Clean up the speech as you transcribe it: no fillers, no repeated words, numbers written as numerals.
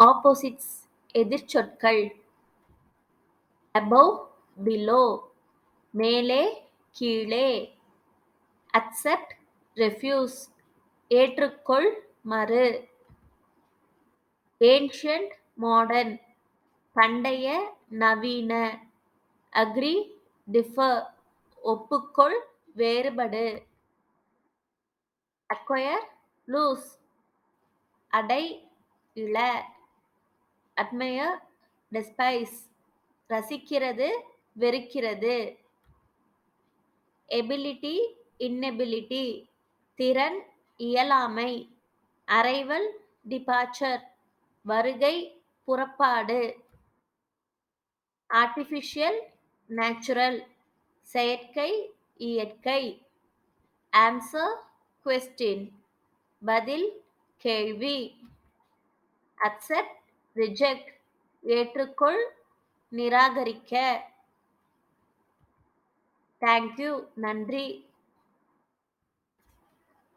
Opposites எதிர்ச்சொற்கள். above, below, மேலே கீழே. accept, refuse, ஏற்றுக்கொள் மறு. ancient, modern, பண்டைய நவீன. agree, differ, ஒப்புக்கொள் வேறுபடு. acquire, lose, அடை இழ. admire, despise, ரசிக்கிறது வெறுக்கிறது. ability, inability, திறன் இயலாமை. arrival, departure, வருகை புறப்பாடு. artificial, natural, செயற்கை இயற்கை. answer, question, பதில் கேள்வி. accept, reject, ஏற்றுக்கொள் நிராகரிக்க. thank you, நன்றி.